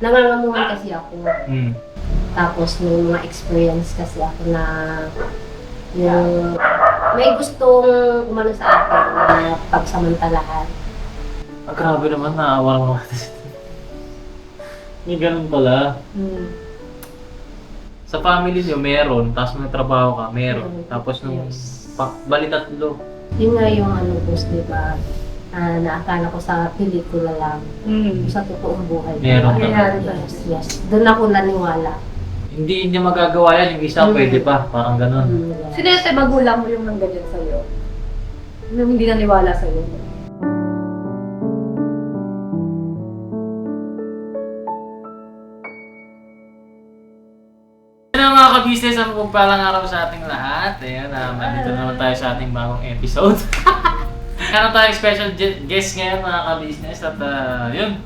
nangangamuhan kasi ako. Hmm. Tapos may mga experience kasi ako na yung may gustong umano sa akin na pagsamantalahan. Ah, grabe naman, naawa naman ako. May ganun pala. Sa family niyo meron, tapos may trabaho ka, meron. Tapos nung bali tatlo. Yun nga yung ano boss, di ba? Naakala ko sa pelikula lang. Sa totoong buhay. Meron Kaya, ka. yes. Doon ako naniwala. Hindi niya magagawa yan, yung isa pwede pa, parang ganun. Yes. Sino yung magulang mo yung nang ganyan sa'yo? Yung hindi naniwala sa'yo? Ano mga ka-business, ang pagpalang araw sa ating lahat. Ayan, nandito naman tayo sa ating bagong episode. Meron tayong special guest ngayon mga ka-business at yun,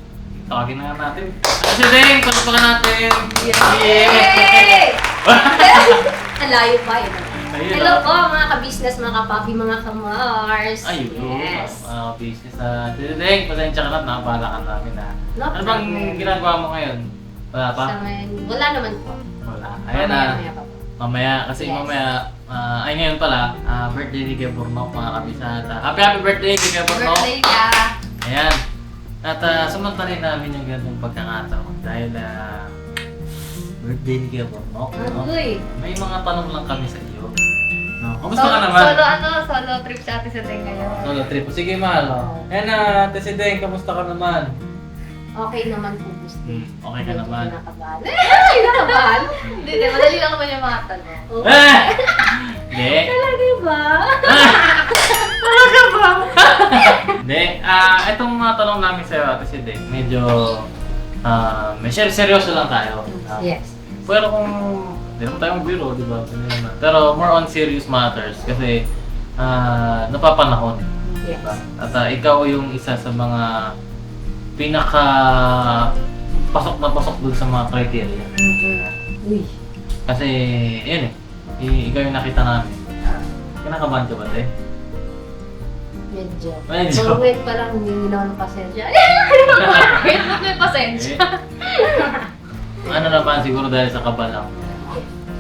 tawagin na nga natin. Si Deng, pagpakan natin! Yay! Ang layo pa yun. Ayun, Hello po mga ka-business, mga ka-puppy, mga ka-mars. Ayun, Yes. mga ka-business. Si Deng, pasensya ka na, napalakan namin na. No Ano bang problem. ginagawa mo ngayon? Wala pa? Sa ngayon, wala naman po. Wala. Ayan na. Mamaya pa po. Mamaya, kasi Yes. mamaya, ay ngayon pala, birthday ni Kuya Burnok, mga kabisata. Happy birthday Kuya Burnok! Birthday ka! Ayan. At samantalin namin yung ganung pagkakataon dahil birthday ni Kuya Burnok. No? Uy! May mga tanong lang kami sa iyo. No? Kamusta ka naman? Solo trip sa Ate Sete ngayon. Solo trip. Sige, mahal. Ayan na, Tesideng, kamusta ka naman? Okay naman po, gusto. Okay ka naman. Kinakabahan. Ay, kinakabahan? Hindi, madali lang naman yung mga tanong. Ah! Hindi. Talaga ba? Hindi. Itong mga tanong namin sa'yo, Ate Sideng, medyo may seryoso lang tayo. Yes. Pero kung hindi naman tayong biro, di ba? Hindi naman. Pero more on serious matters kasi napapanahon. Yes. Diba? At ikaw yung isa sa mga pinaka pasok na pasok dun sa mga criteria. Uy. Kasi, yun ikaw yung nakita namin. Kinakabahan ka ba, te? Medyo. Medyo. Kung wait pa lang, hindi na ako ng pasensya. Wait, ba't may pasensya? Ano naman, siguro dahil sa kaba lang.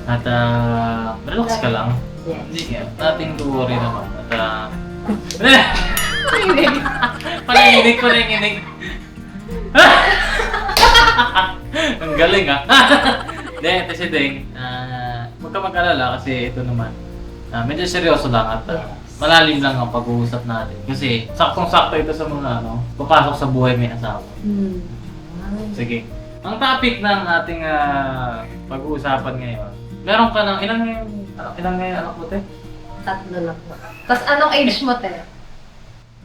At relax ka lang. Yes. Hindi ka, nothing to worry naman. At Hindi. Pananginig. Ang galing Hindi, kasi Deng, huwag ka mag-alala kasi ito naman. Medyo seryoso lang at malalim lang ang pag-uusap natin. Kasi saktong-sakto ito sa mga papasok sa buhay may asawa. Sige. Ang topic ng ating pag-uusapan ngayon, meron ka ng ilang ngayon anak mo, te? 3 na po. Tapos anong age mo, te?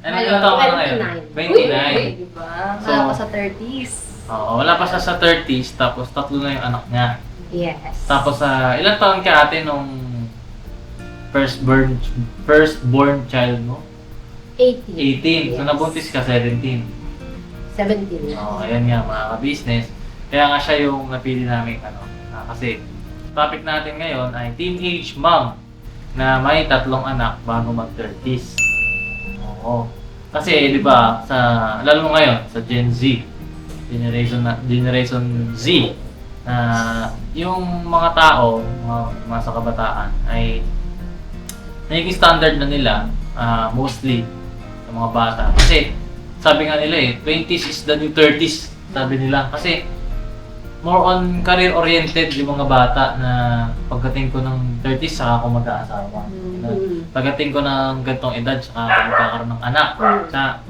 Ano ilang taon ka na ngayon? 29. Diba? So, Wala pa sa 30s. Oo, wala pa siya sa 30s, tapos 3 na yung anak niya. Yes. Tapos ilang taon ka ate nung firstborn child mo? 18. 18. So nabuntis ka 17. 17. Oo, ayan nga mga ka-business. Kaya nga siya yung napili namin kasi topic natin ngayon ay teenage mom na may 3 anak bago mag-30s. Oo. Kasi 'di ba, lalo ngayon sa Gen Z, Generation Z, yung mga tao, mga sa kabataan ay naging standard na nila mostly sa mga bata. Kasi sabi nga nila 20s is the new 30s, sabi nila. Kasi more on career-oriented yung mga bata na pagdating ko ng 30s saka ako mag-aasawa. Pagdating ko ng gantong edad saka ako magkakaroon ng anak.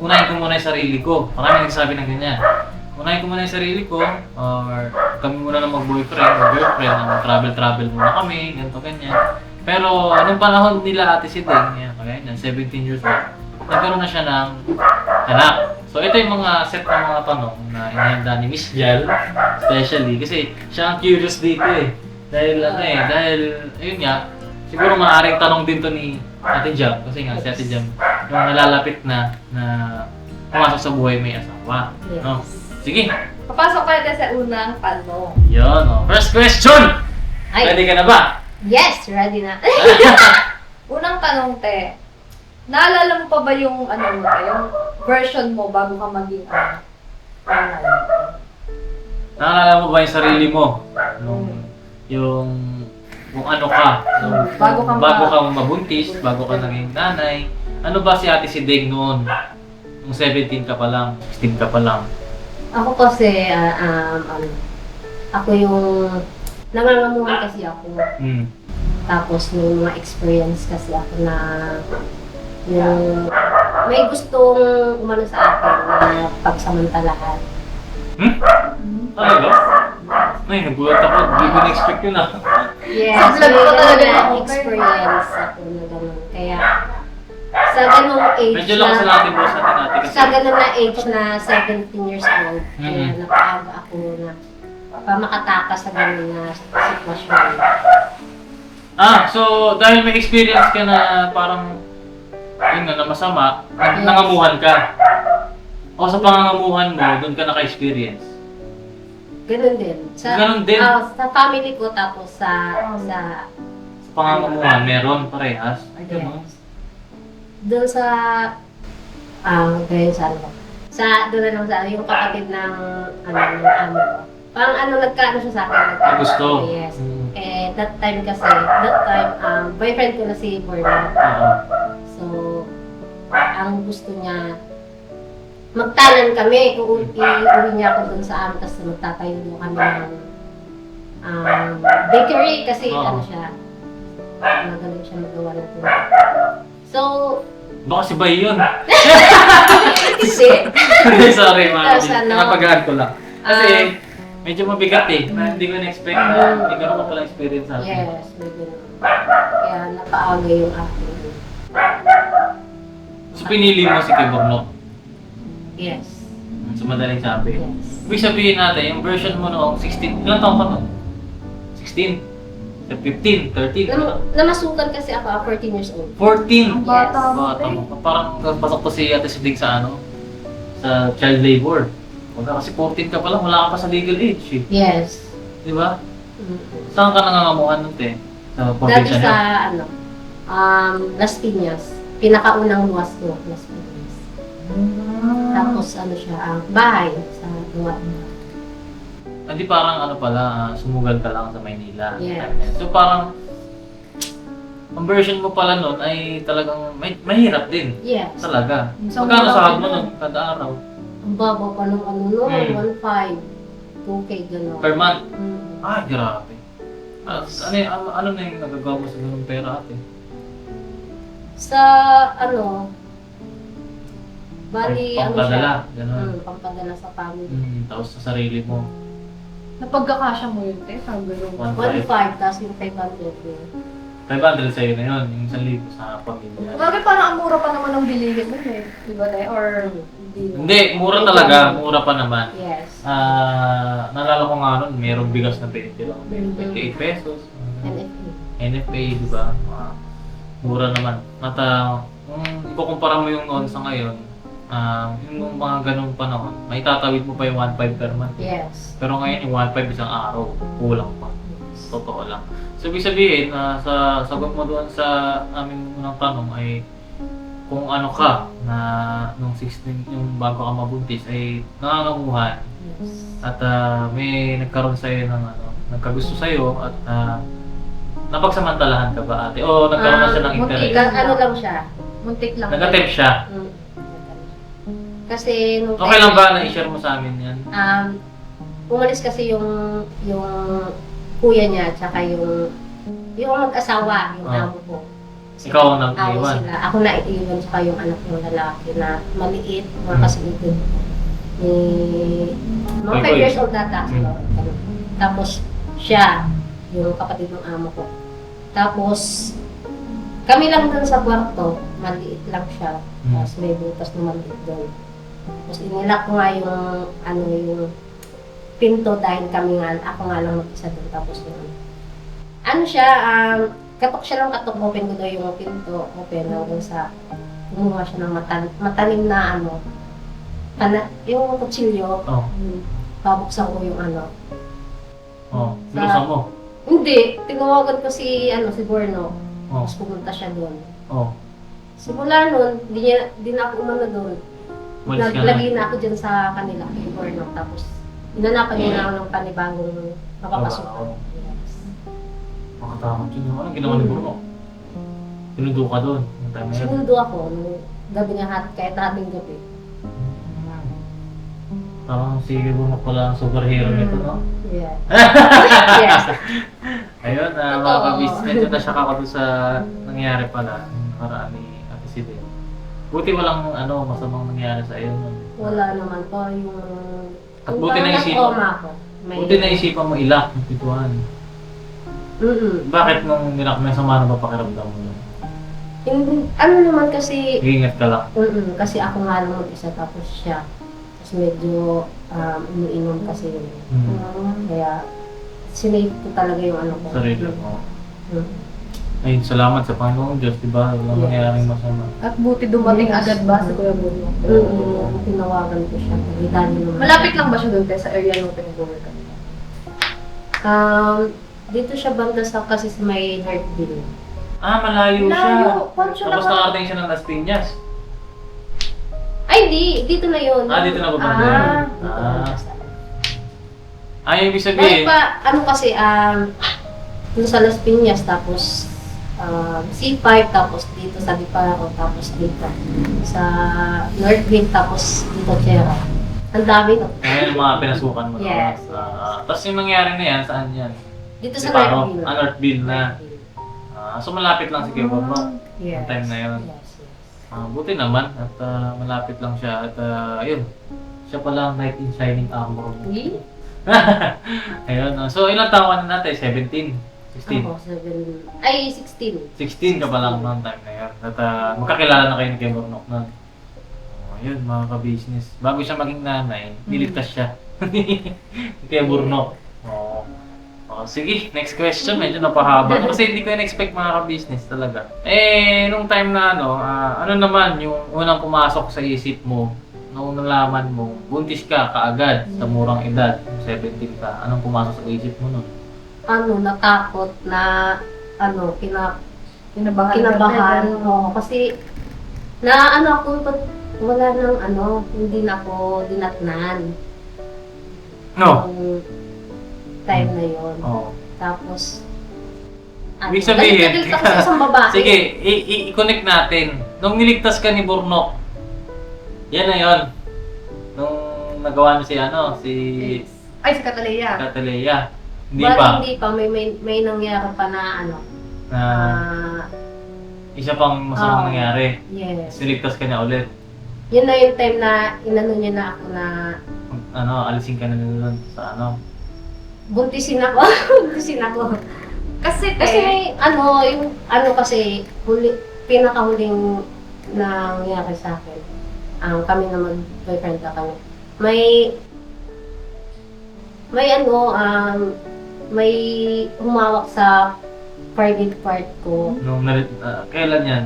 Unahin ko muna yung sarili ko. Marami nagsasabi ng ganyan. Unahin ko muna yung sarili ko or kami muna na mag-boyfriend o girlfriend na mag-travel muna kami, ganito ganyan. Pero anong panahon nila ate si Deng, kagaya niyan, 17 years old, nagkaroon na siya ng anak. So ito yung mga set ng mga tanong na inihanda ni Miss Jel, especially kasi siya ang curious dito Dahil ayun nga, siguro maaaring tanong din to ni Ate Jam kasi nga si Ate Jam yung nalalapit na pumasok sa buhay may asawa. Yes. No? Sige. Papasok ka na sa unang tanong. Yun, First question! Ay. Ready ka na ba? Yes, ready na. Unang tanong, te. Naalala mo pa ba yung yung version mo bago ka maging Naalala mo ba yung sarili mo? Yung kung ano ka, bago ka mabuntis, bago ka naging nanay. Ano ba si Ate Sideng noon? Nung 17 ka pa lang, 16 ka pa lang. Ako kasi, ako yung nangangamuhan kasi ako. Tapos yung mga experience kasi ako na yung may gustong umano sa akin na pagsamantalahan. Talaga? Ay, nagulat ako. Hindi ko na-expect yun ah. Yes, Sa vlog ko talaga na na-open. experience ako na gano'n. Kaya sa ganong age Medyo lang kasi natin boss natin natin kasi. sa ganun na age na 17 years old, kaya Mhm. napaaga ako na makatakas sa ganun na sitwasyon. So dahil may experience ka na parang yun na masama, Yes. nangamuhan ka. O sa pangangamuhan mo, doon ka naka-experience. Ganun din. Ganun din? Sa family ko tapos sa Sa pangangamuhan, meron parehas. Ay, ganun. yes. Doon sa ganyan sa ano. Doon na lang sa yung kapatid ng ng amo ko. Parang nagkaano siya sa akin. May gusto. Yes. Mm. That time boyfriend ko na si Borna. Oo. So, ang gusto niya, magtanan kami, iuwi niya ako dun sa amin, tapos magtatayo doon kami ng bakery, kasi Oo. ano siya, magaling siya magawa ng tuwa. So, Baka si Bay yun. hindi. Sorry, mami. Tapos ano? Napagaan ko lang. Kasi, medyo mabigat eh. Na hindi ko na-expect na hindi ko pala experience sa akin. Yes, may ganun. Kaya napaaga yung akin. So, pinili mo si Kiborno. Yes. So, madaling sabi. Yes. Ibig sabihin natin, yung version mo noong 16, ilang taon ka noon? 16? 15? 13? Namasukan kasi ako, 14 years old. 14? Ang bata mo, Bata mo. Parang pasok ko si Ate Siding sa ano? Sa child labor. Wala kasi 14 ka pa lang, wala ka pa sa legal age eh. Yes. Di ba? Mm. Saan ka nangangamuhan nun, te? Sa Dati probinsya sa, niya? Las Piñas. Pinakaunang luwas ko, Las Piñas. Tapos siya, bahay sa luwa. Hindi parang ano pala, sumugal ka lang sa Maynila. Yes. So parang, ang version mo pala nun ay talagang mahirap din. Yes. Talaga. So, Magkano wala sahod ka mo na. nun kada araw? Ang baba pa ng no, Mm. 1.5. 2K gano'n. Per month? Mm. Ay, grabe. Ano na yung nagagawa mo sa ganung pera ate? Sa bali, Pampadala, siya. gano'n. Pampadala sa family. Tapos sa sarili mo. Napagkakasya mo yun, te, parang gano'n. 1.5, tapos yung 500 yun. 500 sa'yo na yun, yung 1,000 sa pamilya. Bagay parang ang mura pa naman ng bilihin mo eh. Di ba, te? Or, Hindi, mura talaga. Mura pa naman. Yes. Nalala ko nga nun, mayroong bigas na 20 lang. 28 pesos. NFA. NFA, di ba? Mura naman. At kung ikukumpara mo yung noon sa ngayon, yung mga ganung panahon, may tatawid mo pa yung 1.5 per month. Yes. Pero ngayon yung 1.5 isang araw, kulang pa. Totoo lang. So, ibig sabihin, sa sagot mo doon sa aming unang tanong ay kung ano ka na nung 16, yung bago ka mabuntis ay nangangamuhan Yes. at may nagkaroon sa'yo ng nagkagusto sa'yo at napagsamantalahan ka ba ate? O nagkaroon na siya ng muntik interest? Lang siya. muntik lang. Nag-attempt siya? Mm. Kasi nung Okay lang ba na i-share mo sa amin yan? umalis kasi yung kuya niya tsaka yung mag-asawa, yung Ah. amo ko. Ikaw ang Awo nag-iwan? sila. Ako na iiwan tsaka yung anak ng lalaki na maliit, mga kasunod. Mga 5 Boy. years old data. Tapos siya, yung kapatid ng amo ko. Tapos kami lang dun sa kwarto, maliit lang siya. Tapos may butas na maliit doon. Tapos inilak ko nga yung pinto dahil ako nga lang mag-isa doon. Tapos katok siya lang katok, open ko daw yung pinto, open hanggang sa kumuha siya ng matalim na yung kutsilyo, Oh. babuksan ko yung Oh. Bilusan mo? Hindi, tinawagan ko si Borno, Oh. tapos pumunta siya doon. Oh. Simula nun, di na ako umano doon. Walis ka na. Naglagay na ako dyan sa kanila, kay Borno, tapos inanapan niya na ako ng panibagong mapapasukan. Trabaho. Yes. Makatakot yun. Anong ginawa ni Bruno? Sinundo ka doon. Yung time na yun. Sinundo ako nung gabi nga kahit ating gabi. Parang si Bruno pala ang superhero nito, no? Yeah. Yes. Ayun, Totoo. mga kabis, medyo nasyak ako doon sa nangyari pala yung nakaraan ni Ate Sibel. Buti walang masamang nangyari sa iyo. Wala naman po yung... At yung buti parang naisipan- na-trauma ako. Buti naisipan mo ilak ng pituan. Bakit nung nilak mo yung sama na papakiramdam mo? Ano naman kasi... Iingat ka lang. Kasi ako nga lang mag-isa tapos siya. Tapos medyo iniinom kasi yun. Kaya sinave ko talaga yung ano ko. Sarili mo. Mm. Ayun, salamat sa Panginoong Diyos, di ba? Walang Yes. nangyaring masama. At buti dumating Yes. agad ba si Kuya Bruno? Tinawagan ko siya. Dahil naman. Malapit lang ba siya doon sa area nung pinag-work ka? Dito siya banda sa kasi sa may Heartville. Malayo siya. Layo. Paano siya Tapos nakarating siya ng Las Piñas. Ay, dito na yun. Dito na ba banda yun? Dito na siya. Ibig Dahil sabihin, pa, kasi, dito sa Las Piñas, tapos C5, tapos dito sa Diparo, tapos dito sa Northville, tapille, tapos dito Chera. Ang dami no? ayun yung mga pinasukan mo. Yes. Tapos yung nangyari na yan, saan yan? Dito sa Diparo? Northville. Northville na. So malapit lang si Kuya Bob, no? Yes. Yung time na yun. Yes, yes. Buti naman at malapit lang siya at ayun. Siya pala ang knight in shining armor. Really? Ayun. So ilang taon na natin? 17? 16? Ako, 16. 16 ka pa lang noong time na yun. At magkakilala na kayo ni Kuya Bornok nun. Ayun, mga ka-business. Bago siya maging nanay, niligtas siya. Ni Kuya Bornok. Sige, next question. Medyo napahaba. Kasi hindi ko in-expect mga ka-business talaga. Nung time na ano naman yung unang pumasok sa isip mo, nung nalaman mo, buntis ka kaagad sa murang edad, 17 ka, anong pumasok sa isip mo nun? Natakot na, kinabahan. Kasi, ako, ba't wala nang hindi na ako dinatnan. No. Yung time na yon. Oo. Tapos, Ibig sabihin, galit ako sa isang babae. sige, i-connect natin. Nung niligtas ka ni Bornok, yan na yon. Nung nagawa niya si Ay, si Catalea. Catalea. Hindi Well, pa. Hindi pa. May nangyari pa na Na isa pang masamang nangyari. Yes. Niligtas ka niya ulit. Yun na yung time na inano niya na ako na Alisin ka na nun sa buntisin ako. Buntisin ako. Kasi Kasi yung kasi pinakahuling nangyari sa akin. Kami na mag-boyfriend na kami. May humawak sa private part ko. nung kailan yan?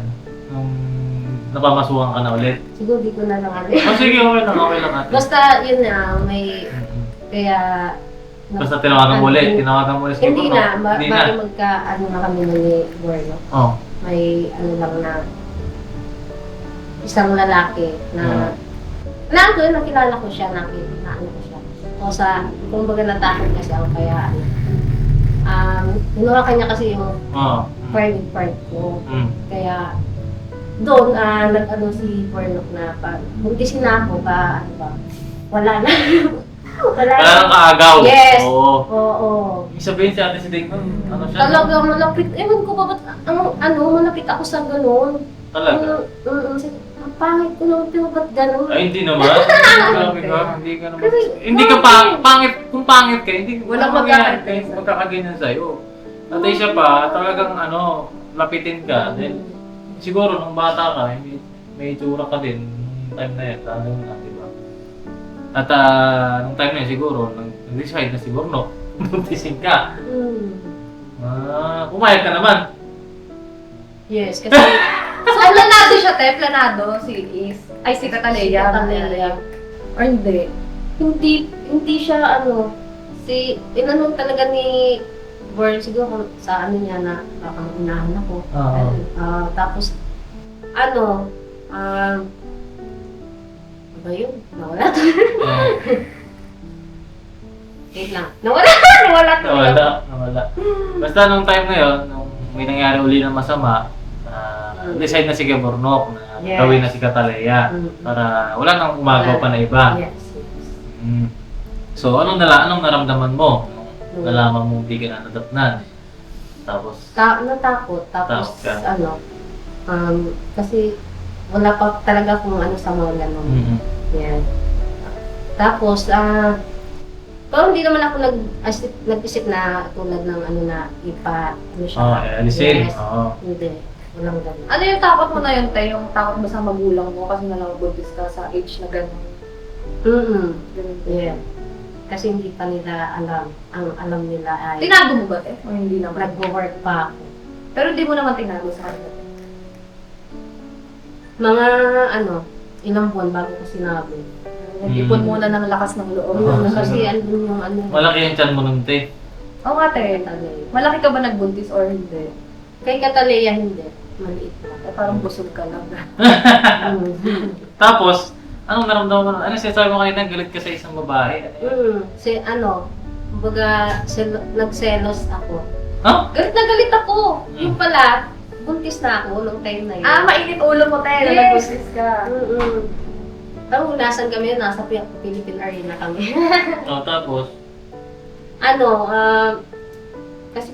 Nung napamasukan ka na ulit. Siguro di ko na lang Sige, okay lang ate. Basta yun na, kaya... Basta tinawagan mo ulit si Hindi Bornok. na, Hindi bali na. na kami ni Borno. Oh. May lang na isang lalaki na nakilala ko siya, nakita ko siya. O kumbaga natakot kasi ako kaya ginawa kanya kasi yung private part ko. Kaya doon si Bornok na buntisin na ako wala na. Wala nang kaagaw. Yes. Oo. Ibig sabihin si Ate Siding, siya? Talaga malapit. Ewan ko ba ba't malapit ako sa ganun. Talaga? Ang pangit ko naman, pero ba't ganun? Ay, hindi naman. Grabe ka. Hindi ka naman. Hindi ka pangit. Kung pangit ka, hindi Walang magkakaganyan sa'yo. At siya pa, talagang lapitin ka. Then, siguro nung bata ka, may itsura ka din. Nung time na yan, lalo na, di ba? At nung time na yan, siguro, nag-decide na siguro, no? Buntisin ka. Pumayag ka naman. Yes, kasi So, planado siya, planado si Catalea. Or hindi? hindi siya talaga ni Born siguro sa niya na baka unahan ako. Tapos ba yun? Nawala to. Wait lang. Nawala. Nawala. Basta nung time na yun, nung may nangyari uli ng masama, decide na si Gabornok na Yes. gawin na si Cataleya para wala nang umagaw pa na iba. Yes. Mm. So, anong naramdaman mo nung nalaman mo hindi ka na nadatnan? Tapos, Natakot. Tapos, Takot ka. kasi wala pa talaga kung ano sa mga ganun. mm Yan. Tapos, pero hindi naman ako nag-isip na tulad ng ano na ano siya. alisin. Yes. Oo. Hindi. Walang ganun. Ano yung takot mo na yun, te? Yung takot mo sa magulang mo kasi nalabuntis ka sa age na gano'n. Ganun. Yeah. Kasi hindi pa nila alam. Ang alam nila ay Tinago mo ba, te? O hindi naman? nagwo-work pa ako. Pero hindi mo naman tinago sa kanila. Mga ilang buwan bago ko sinabi. Nag-ipon muna ng lakas ng loob. Kasi andun yung Malaki yung tiyan mo nun, te. Oo nga, te. Cataleya. Malaki ka ba nagbuntis or hindi? Kay Cataleya hindi. Maliit lang. Parang busog ka lang. Tapos, anong naramdaman mo? Ano sinasabi mo kanina? Galit ka sa isang babae? Kumbaga, nagselos ako. Huh? Galit na galit ako. Yung pala, buntis na ako nung time na yun. Mainit ulo mo, te. Yes. Nagbuntis ka. Pero nasan kami, nasa Philippine Arena kami. Tapos? Kasi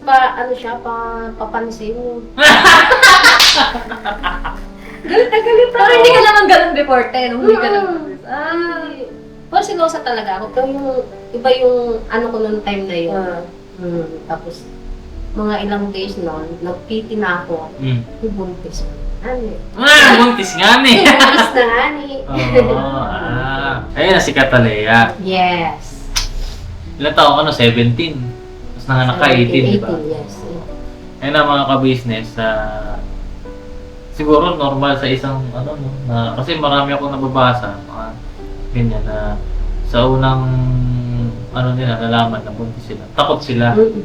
papansin. Galit na galit ako. Pero hindi ka naman ganun before, te. Nung hindi ka Mm. nagbuntis. Pero silosa talaga ako. Pero iba yung ko noong time na yun. Tapos, mga ilang days noon, nagpiti na ako. Yung buntis. Buntis nga ni! Buntis na nga ni. Ayun na si Cataleya. Yes. Ilan taon ka no? 17. Tapos nanganak ka 18, di ba? 18, yes. Ayun na mga ka-business, siguro normal sa isang kasi marami akong nababasa, mga ganyan na sa unang nila, nalaman na buntis sila. Takot sila. Yung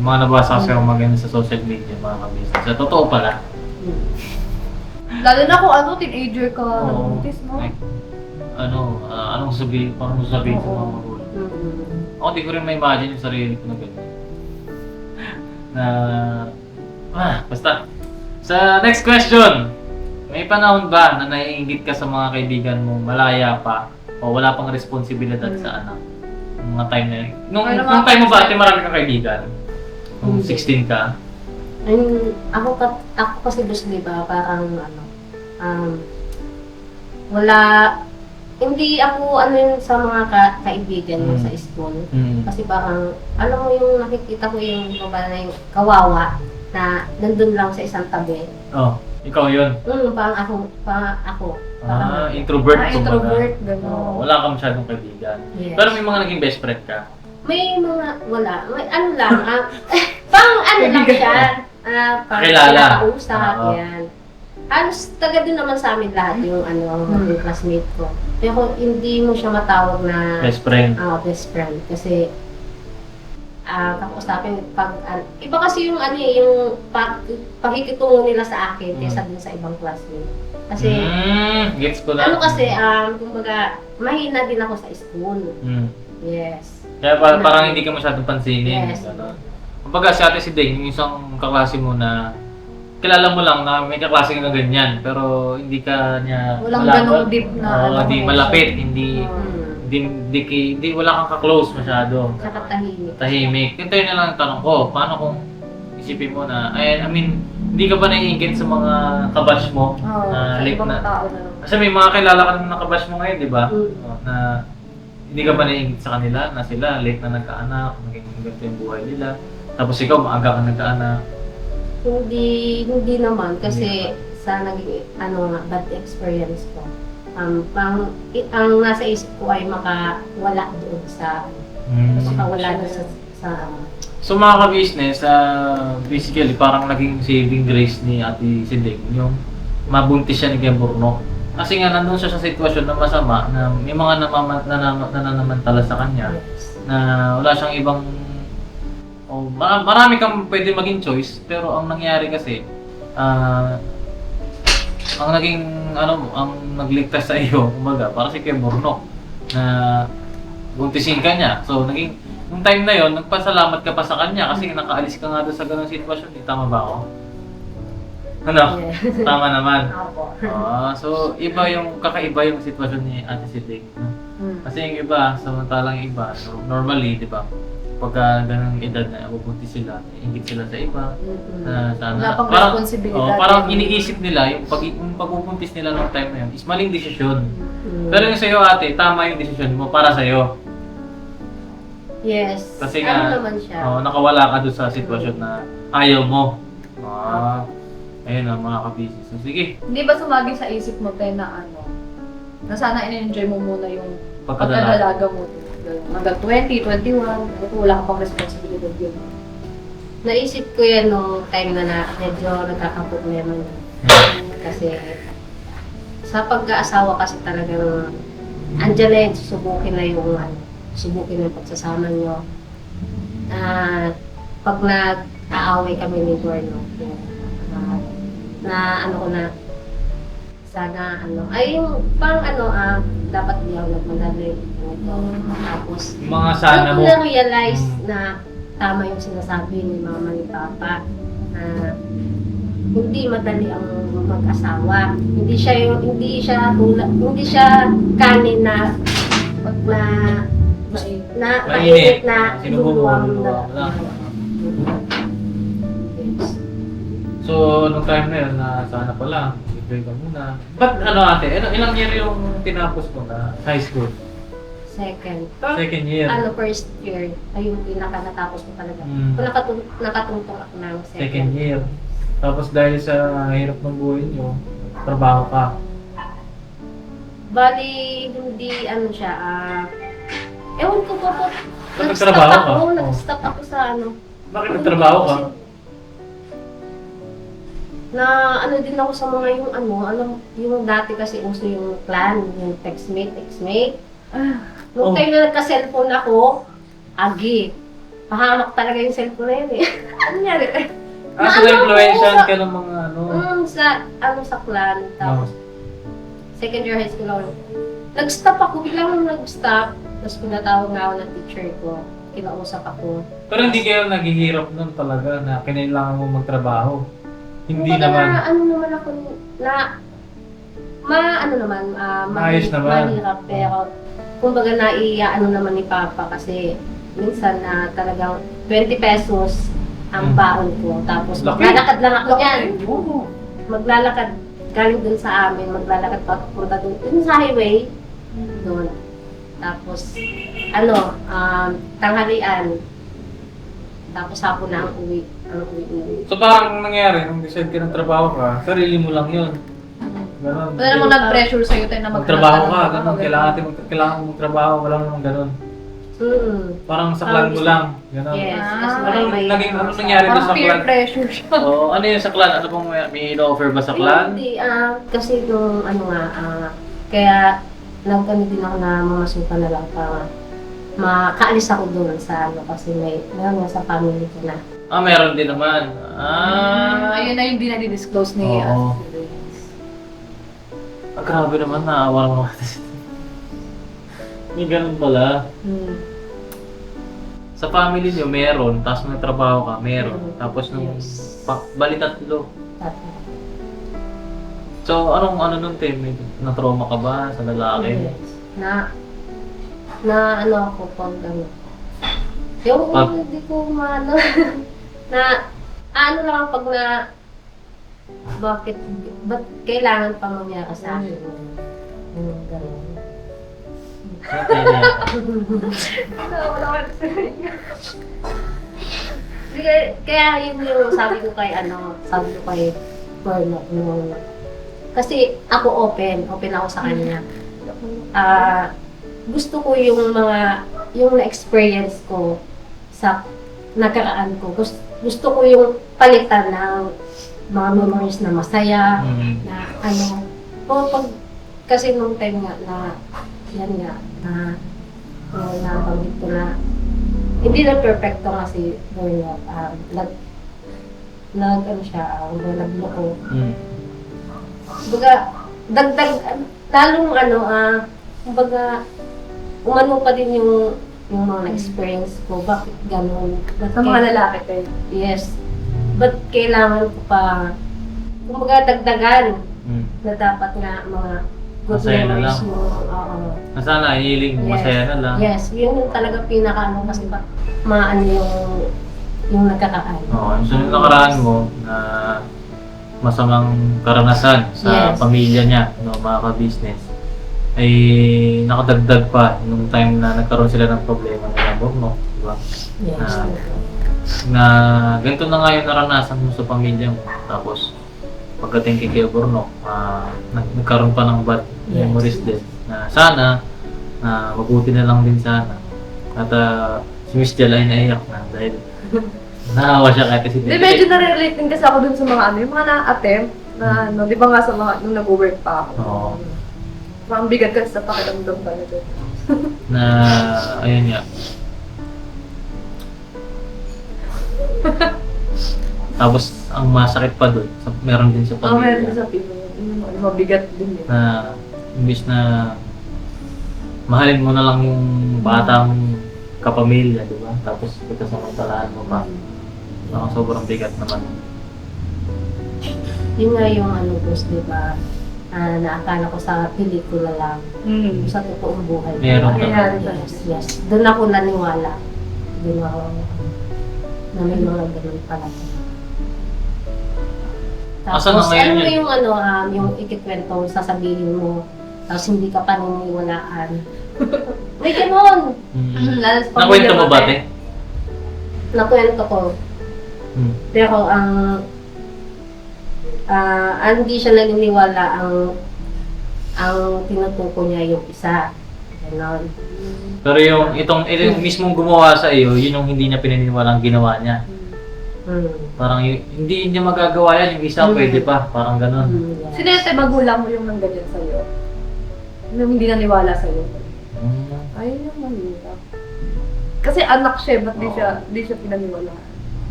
mga nabasa kasi akong mga ganyan sa social media, mga ka-business. Sa totoo pala. Lalo na kung teenager ka, Oo. nagbuntis, no? Like, anong sabihin sa mga magulang. Ako di ko rin ma-imagine yung sarili ko na ganyan. Basta. Sa next question, may panahon ba na naiinggit ka sa mga kaibigan mo, malaya pa, o wala pang responsibilidad sa anak? Yung mga time na yun. Nung time mo ba, ate, marami kang kaibigan? Nung 16 ka? Ako kasi gusto, di ba, parang wala, hindi ako yun sa mga kaibigan mo sa school. Kasi parang, alam mo yung nakikita ko yung na yung kawawa na nandun lang sa isang tabi. Oh, ikaw yun. Parang ako. Introvert. Introvert, kumbaga. gano'n. Wala ka masyadong kaibigan. Yes. Pero may mga naging best friend ka. May mga, wala. May lang, pang lang siya. Pang Kakilala. Usap, Oo. yan. Halos taga din naman sa amin lahat yung yung classmate ko. Pero hindi mo siya matawag na Best friend. best friend. Kasi, kakausapin, iba kasi yung yung pakikitungo nila sa akin kaysa dun sa ibang classmate. Kasi, Gets ko na. kasi, kumbaga, mahina din ako sa school. Yes. Kaya parang hindi ka masyadong pansinin. Yes. Gano'n. Kumbaga si ate si Deng, yung isang kaklase mo na kilala mo lang na may kaklase ka na ganyan, pero hindi ka niya Walang ganong deep na hindi connection. malapit, hindi wala kang ka-close masyado. Saka tahimik. Tahimik. Hintayin na lang ang tanong ko, paano kung isipin mo na, hindi ka ba naiingit sa mga kabatch mo? Sa Like ibang na, tao na lang. kasi may mga kilala ka naman ng kabatch mo ngayon, di ba? Mm. Na hindi ka ba naiingit sa kanila na sila late na nagkaanak, naging ganito yung buhay nila. Tapos ikaw, maaga ka nagkaanak. Hindi naman kasi sa naging bad experience ko. Ang nasa isip ko ay makawala doon sa makawala doon sa So mga ka-business, basically parang naging saving grace ni Ate Sideng yung mabuntis siya ni Gabornok. Kasi nga nandun siya sa sitwasyon na masama na may mga nananamantala sa kanya na wala siyang ibang marami kang pwede maging choice, pero ang nangyari kasi ang nagligtas sa iyo, umaga, para si Gabornok na buntisin ka niya. So nung time na yon, nagpasalamat ka pa sa kanya kasi nakaalis ka nga doon sa ganung sitwasyon. Tama ba ako? Ano? Yeah. Tama naman. Opo. So iba yung kakaiba yung sitwasyon ni Ate Sidik. No? Kasi yung iba, samantalang yung iba, so normally, di ba? Pagka ganung edad na pupunti sila, ingit sila sa iba. Na sana, Wala pang responsibilidad. parang iniisip nila yung pagpupuntis nila ng time na yun is maling desisyon. Mm. Pero yung sa'yo ate, tama yung desisyon mo para sa'yo. Yes. Kasi ano nga, naman siya? nakawala ka doon sa sitwasyon na ayaw mo. Ayun na mga kabisi. So sige, Hindi ba sumagi sa isip mo, te, na ano, na sana in-enjoy mo muna yung pagkadalaga. pagkadalaga mo. Hanggang 20, 21, wala ka pang responsibilidad yun. Naisip ko yan nung time na medyo nagkakaproblema na. Kasi sa pag-aasawa kasi talagang andyan na yun, susubukin na yung subukin yung pagsasama nyo. Pag nag-aaway kami ni Gorno, na ano ko na, sana ay yung parang dapat di ako nagmadali. Tapos, Yung mga sana mo. doon ko na-realize na tama yung sinasabi ni mama ni papa na hindi madali ang mag-asawa. Hindi siya kanin na mainit na luluwang na. Yes. So, nung time na yun, na sana pala, enjoy ka muna. Ba't ate, ilang year yung tinapos mo na high school? Second. Second year. First year, ay yung pinaka natapos ko talaga. Mm. Kung nakatungtong ako ng Second year. Tapos dahil sa hirap ng buhay nyo, trabaho ka. Bali, hindi siya, ewan ko po, Nagtrabaho ka? nag-stop ako sa Bakit nagtrabaho ka? Na din ako sa mga yung dati kasi uso yung clan, yung textmate. Nung time na nagka-cellphone ako, agi. Pahamak talaga yung cellphone na yun eh. Ano nangyari? So influensyan ka ng mga sa clan. Tapos, second year high school ako. Nag-stop ako, biglang nag-stop. Tapos pinatawag na ako ng teacher ko. Kinausap ako. Pero hindi kayo naghihirap nun talaga na kailangan mo magtrabaho. Hindi Kumbaga naman. naman ako Maayos naman. mahirap, pero kumbaga naman ni Papa kasi minsan na talagang 20 pesos ang baon ko. Tapos Laki. maglalakad lang ako yan. Maglalakad galing dun sa amin, maglalakad pa punta dun. Yung sa highway, doon. Tapos, tanghalian. Tapos hapon na ang uwi. So parang nangyari, nung decide ka ng trabaho ka, sarili mo lang yun. Ganon. Wala namang nag-pressure sa'yo, te, na Magtrabaho ka, ganon. Kailangan mo magtrabaho, wala namang ganon. Parang sa clan mo lang, ganon. Yes. Kasi Ah, walang may Ano nangyari doon Parang sa peer clan? pressure siya. Ano yun sa clan? Ano bang may in-offer ba sa clan? Hindi, kasi nung kaya din ako na mamasukan na lang para makaalis ako doon sa kasi meron nga sa family ko na. Meron din naman. Ayun na yung di na-disclose ni Oo. Ate Reyes. Grabe naman, naawa naman ako. May ganun pala. Sa family niyo meron, tapos nung trabaho ka, meron. Tapos nung Yes. bali tatlo. So, anong nun, te? May na-trauma ka ba sa lalaki? Yes. Na ako pag yung hindi ko na lang pag ba't kailangan pa mangyari sa akin yung gano'n. Kaya yung sabi ko kay Corno, kasi ako open ako sa kanya. Gusto ko yung na-experience ko sa nakaraan ko. Gusto ko yung palitan ng mga memories na masaya, na kasi nung time nga na nabanggit ko na hindi na perfecto kasi Borno, nagloko. Kumbaga, dagdag, lalong kumbaga, umano pa din yung yung mga na-experience ko, bakit ganun? Sa mga lalaki kayo. Yes. Ba't kailangan ko pa, kumbaga dagdagan Mm. na dapat nga mga good Masaya na memories lang. mo. Oo. Na sana, hiling mo, masaya na lang. Yes, yun yung talaga pinaka-ano kasi ba, maano yung nagkakaan. Oo, yung sunod na karaan mo na masamang karanasan sa Yes. pamilya niya, no, mga ka-business, ay nakadagdag pa nung time na nagkaroon sila ng problema nila, no? Diba? Yes. Ah. Na ganito na nga yung naranasan mo sa pamilya mo. Tapos, pagdating kay Kuya Borno, nagkaroon pa ng bad Yes. memories din. Na sana, mabuti na lang din sana. At si Miss Jel ay naiyak na dahil naawa siya kahit kasi Hindi, medyo nare-relate din kasi ako dun sa mga yung mga na-attempt na, no, di ba nga sa mga, nung nag-work pa ako. Oo. Parang bigat kasi sa pakiramdam talaga. Na, ayun nga. Tapos, ang masakit pa doon, meron din sa Oo, meron din pamilya. sa Pinoy. Yung mabigat din eh. Na, imbis na mahalin mo na lang yung batang kapamilya, di ba? Tapos, ikasamantalaan mo pa. Sobrang bigat naman. Yun nga yung ano, boss, di ba? Naakala ko sa pelikula lang. Sa totoong buhay. Meron Nangyayari Yes, talaga. yes. Doon ako naniwala. Doon ako na may mga ganun pala. Asan na Tapos, ngayon ano mo yun? yung ano, yung ikikwento, sasabihin mo, tapos hindi ka paniniwalaan. May ganun! Lalo sa pamilya Nakwento mo ba, natin. te? Nakwento ko. Hmm. Pero hindi siya naniniwala ang tinutuko niya yung isa. Ganon. Pero itong mismong gumawa sa iyo, yun yung hindi niya pinaniniwala ang ginawa niya. Parang hindi niya magagawa yan, yung isa pwede pa, parang gano'n. Yes. Sino yung magulang mo yung nang ganyan sa'yo? Yung hindi naniwala sa'yo? Ayun yung mahirap. Kasi anak siya, ba't di siya pinaniwala?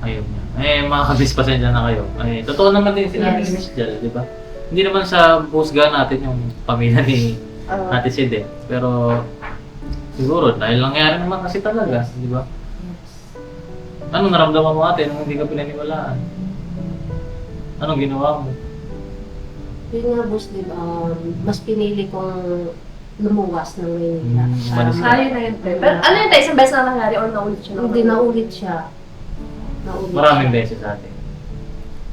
Ayun nga. Mga kabis-pasensya na kayo. Totoo naman din sinabi ni Yes. Miss Jel, di ba? Hindi naman sa husga natin yung pamilya ni Ate Sid eh. Pero siguro dahil nangyari naman kasi talaga, di ba? Anong naramdaman mo ate nung hindi ka pinaniwalaan? Anong ginawa mo? Yun nga, boss, di ba, mas pinili kong lumuwas ng Maynila. Umalis ka. Ayun na yun. Pero ano yun tayo, isang beses na nangyari or naulit siya? Hindi, naulit siya. Naulit Maraming siya. beses ate.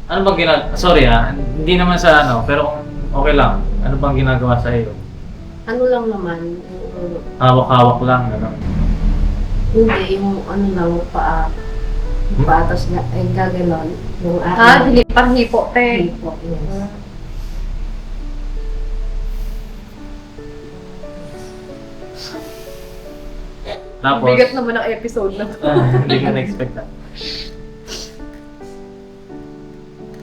Ano bang ginagawa? Sorry hindi naman sa ano, pero kung okay lang, ano bang ginagawa sa iyo? Ano lang naman, Hawak-hawak lang, gano'n. hindi, yung ano lang, paa. Patas na, ay gaganon. Yung Parang hipo, te. hipo, yes. Tapos, Bigat naman ang episode na to. hindi ka na-expect na.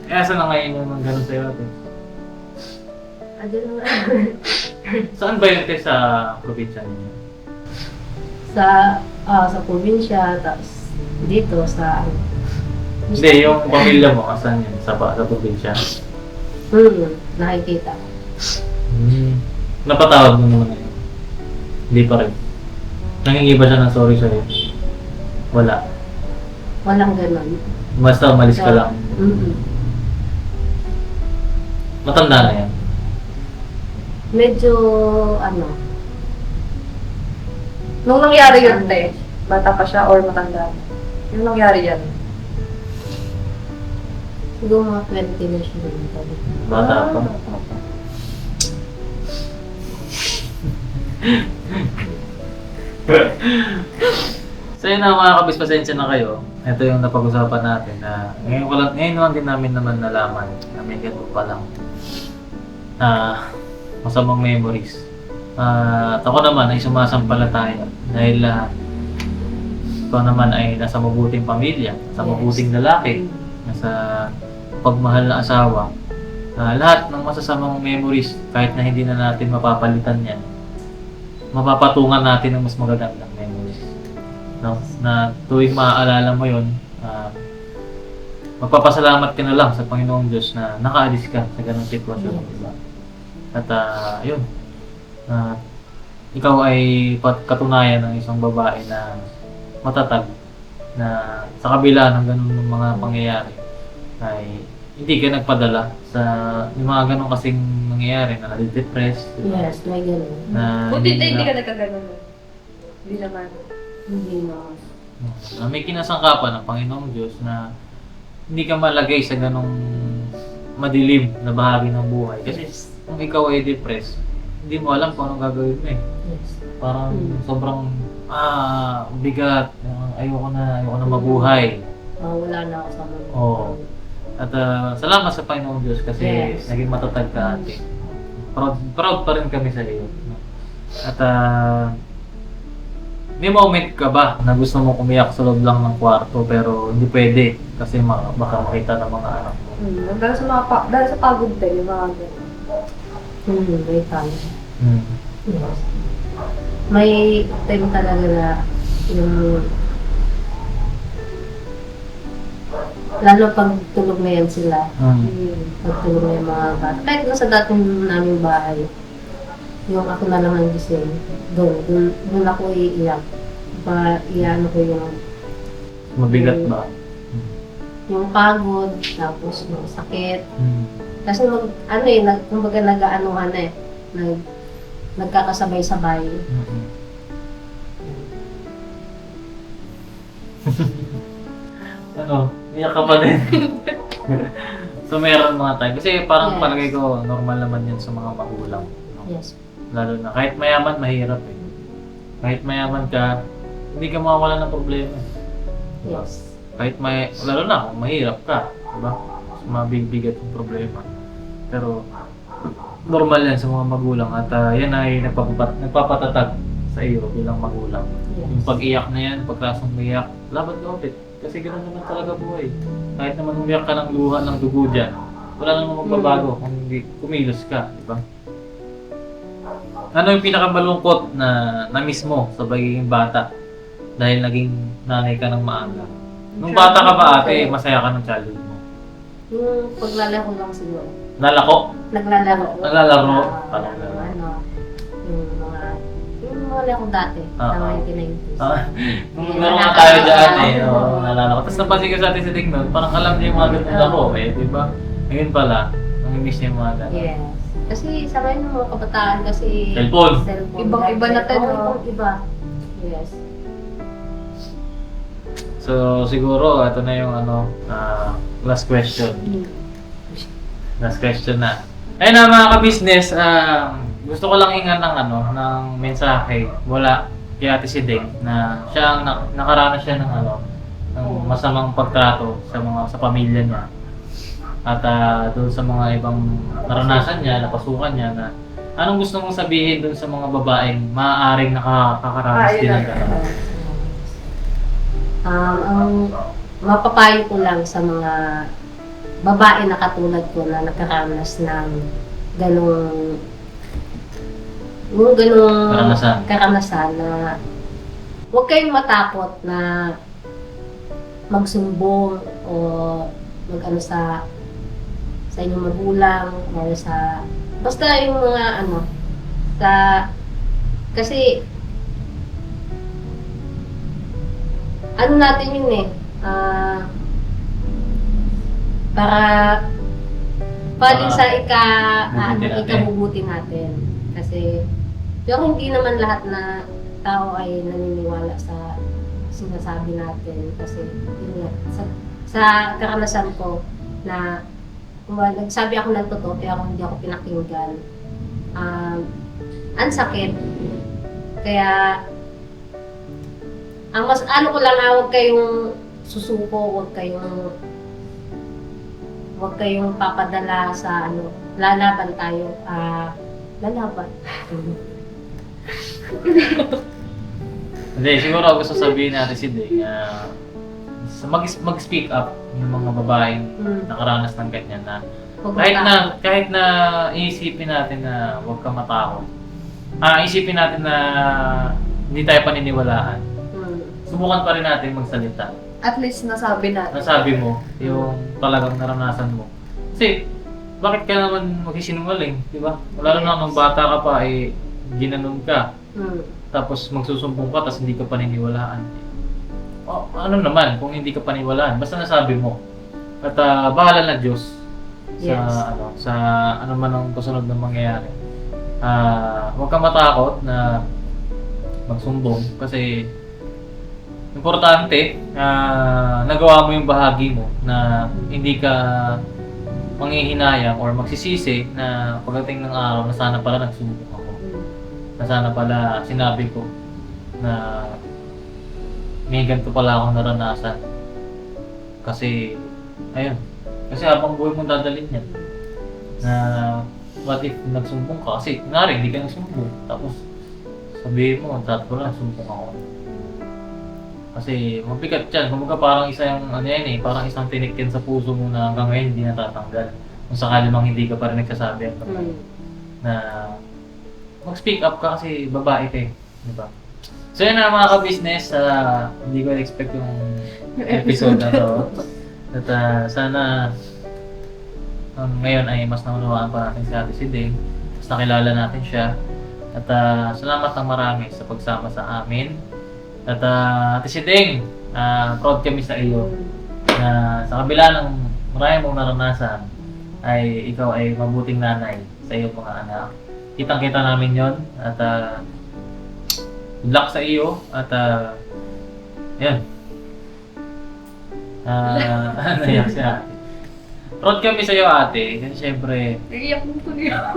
Asa na ngayon yung mga gano'n sa'yo ate? Ano lang, Saan ba yun te sa probinsya ninyo? sa probinsya, tapos dito sa... Hindi, yung pamilya mo, asan yun? Sa probinsya? Nakikita. Napatawad mo naman ngayon? Hindi pa rin. Nangingi ba siya ng sorry sa'yo? Wala. Walang ganon. Basta umalis ka lang. Matanda na yan. Medyo, ano, Nung nangyari yun, te, bata pa siya or matanda na? Yung nangyari yan. siguro mga 20 na siya. Bata pa. So yun na mga kabis, pasensya na kayo. Ito yung napag-usapan natin na ngayon lang din namin naman nalaman na may ganun pa lang masamang memories. At ako naman ay sumasampalataya dahil ikaw naman ay nasa mabuting pamilya, nasa Yes. mabuting lalaki, nasa pagmahal na asawa. Lahat ng masasamang memories, kahit na hindi na natin mapapalitan yan, mapapatungan natin ng mas magagandang memories. No? Na tuwing maaalala mo yun, magpapasalamat ka na lang sa Panginoong Diyos na nakaalis ka sa ganong sitwasyon. Yes. Diba? At yun, ikaw ay katunayan ng isang babae na matatag, na sa kabila ng ganun mga pangyayari ay hindi ka nagpadala sa yung mga ganun kasing nangyayari na nade-depress. Diba? Yes, may ganun. Na Buti hindi ka nagkaganon. Hindi naman. Hindi na. na may kinasangkapan ng Panginoong Diyos na hindi ka malagay sa ganong madilim na bahagi ng buhay. Kasi kung ikaw ay depressed, hindi mo alam kung anong gagawin mo eh. Yes. Parang sobrang bigat. Ayoko na mabuhay. Wala na ako sa mga. Oo. At salamat sa Panginoong Diyos kasi Yes. naging matatag ka ate. Proud pa rin kami sa iyo. At may moment ka ba na gusto mo umiyak sa loob lang ng kwarto pero hindi pwede kasi baka makita ng mga anak mo? Dahil sa dahil sa pagod tayo, yung mga ganun. May time. Hmm. Yes. May time talaga na yung lalo pag tulog na yan sila. Pag tulog na yung mga bata. Kahit nasa dating naming bahay, yung ako na lang ang gising, doon ako iiyak. Iyan ko yung Mabigat ba? yung pagod, tapos yung sakit. Hmm. Kasi kumbaga nag-aanuhan na nagkakasabay-sabay. Mhm. Ano? Iyak ka pa din. So meron mga time. Kasi parang Yes. palagay ko normal naman yun sa mga magulang. No? Yes. Lalo na kahit mayaman, mahirap eh. Kahit mayaman ka, hindi ka mawawala ng problema. Diba? Yes. Kahit lalo na kung mahirap ka, diba? Mabibigat yung problema. Pero normal yan sa mga magulang at yan ay nagpapatatag sa iyo bilang magulang. Yes. Yung pag-iyak na yan, pagkasong umiyak, laban ka ulit. Kasi ganoon naman talaga buhay. Kahit naman umiyak ka ng luha ng dugo dyan, wala namang magbabago kung hindi kumilos ka, di ba? Ano yung pinakamalungkot na na-miss mo sa pagiging bata dahil naging nanay ka ng maaga? Nung bata ka ba ate, masaya ka ng childhood mo? Yung paglalaro lang siguro. Nalako? Naglalaro. Naglalaro? Ah, yung mga laro dati, Ah, sa ah. 1990s. Meron nga tayo dyan eh, nalala ko. Tapos napansin ko sa atin si Tingnon, parang alam niya yung mga ganun laro eh, di ba? Ngayon pala, nang-miss niya yung mga ganun. Yes. Kasi sa ngayon ng mga kabataan kasi Cellphone. Ibang-iba na tayo. Iba. Yes. So siguro, ito na yung last question. Last question na. Ayun na mga ka-business, gusto ko lang hingan ng mensahe wala kay Ate Sideng na siya ang nakaranas siya ng ng masamang pagtrato sa pamilya niya. At doon sa mga ibang naranasan niya, napasukan niya na anong gusto mong sabihin doon sa mga babaeng maaaring nakakaranas din ng gano'n? Ang mapapayo ko lang sa mga babae na katulad ko na nakaranas ng ganong karanasan na huwag kayong matakot na magsumbong o mag-ano sa inyong magulang o sa basta yung mga kasi natin yun para din sa ikabubuti natin. Kasi, pero hindi naman lahat na tao ay naniniwala sa sinasabi natin. Kasi, yun nga, sa karanasan ko na nagsabi ako ng totoo pero hindi ako pinakinggan. Ang sakit. Kaya, ang mas ko lang huwag kayong susuko, huwag kayong papadala sa lalaban tayo. Lalaban. Hindi, siguro gusto sabihin natin si Day, mag-speak up yung mga babaeng nakaranas ng ganyan na kahit na iisipin natin na huwag ka matakot. Isipin natin na hindi tayo paniniwalaan. Subukan pa rin natin magsalita. At least nasabi natin. Nasabi mo yung talagang naranasan mo. Kasi bakit ka naman magsisinungaling, di ba? Wala naman nung bata ka pa ginanon ka. Tapos magsusumbong ka, tapos hindi ka paniniwalaan. Ano naman, kung hindi ka paniwalaan, basta nasabi mo. At bahala na Diyos sa Yes. sa ano man ang kasunod na mangyayari. Huwag kang matakot na magsumbong kasi importante nagawa mo yung bahagi mo na hindi ka manghihinayang or magsisisi na pagdating ng araw na sana pala nagsumbong ako. Na sana pala sinabi ko na may ganito pala akong naranasan. Kasi, ayun. Kasi habang buhay mong dadalhin yan. Na, what if nagsumbong ka? Kasi, kunwari, hindi ka nagsumbong. Tapos, sabihin mo, dati ko lang, nagsumbong ako. Kasi, mabigat yan. Kumbaga parang isa yung, ano yan parang isang tinik yan sa puso mo na hanggang ngayon hindi natatanggal. Kung sakali mang hindi ka pa rin nagsasabi na mag-speak up ka kasi babae ka di ba? So yun na mga ka-business, hindi ko expect yung episode na to. At sana ngayon ay mas naunawaan pa natin si Ate Siding, mas nakilala natin siya. At salamat ng marami sa pagsama sa amin. At Ate Siding, proud kami sa iyo na sa kabila ng marami mong naranasan ay ikaw ay mabuting nanay sa iyong mga anak. Kitang-kita namin yon at good luck sa iyo at yan. Naiyak si ate. Proud kami sa iyo ate, kasi syempre Naiyak mo ko niya.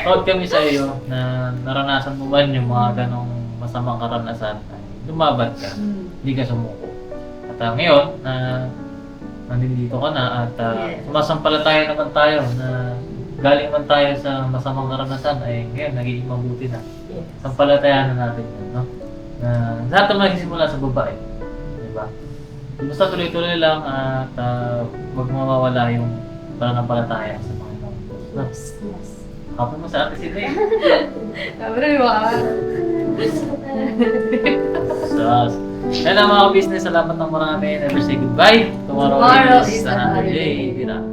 proud kami sa iyo na naranasan mo man yung mga ganong masamang karanasan. Lumaban ka, hindi ka sumuko. At ngayon, nandito ka na at sumasampalataya naman tayo na galing man tayo sa masamang karanasan ay ngayon nagiging mabuti na. Sampalatayaan na natin yun, no? Lahat naman nagsisimula sa babae. Di ba? Basta tuloy-tuloy lang at huwag mawawala yung pananampalataya sa Panginoon. No? Kapag mo sa Ate Siding. Sabi na yung mga... Yan lang mga business. Salamat ng marami. Never say goodbye. Tomorrow is another day. Tira.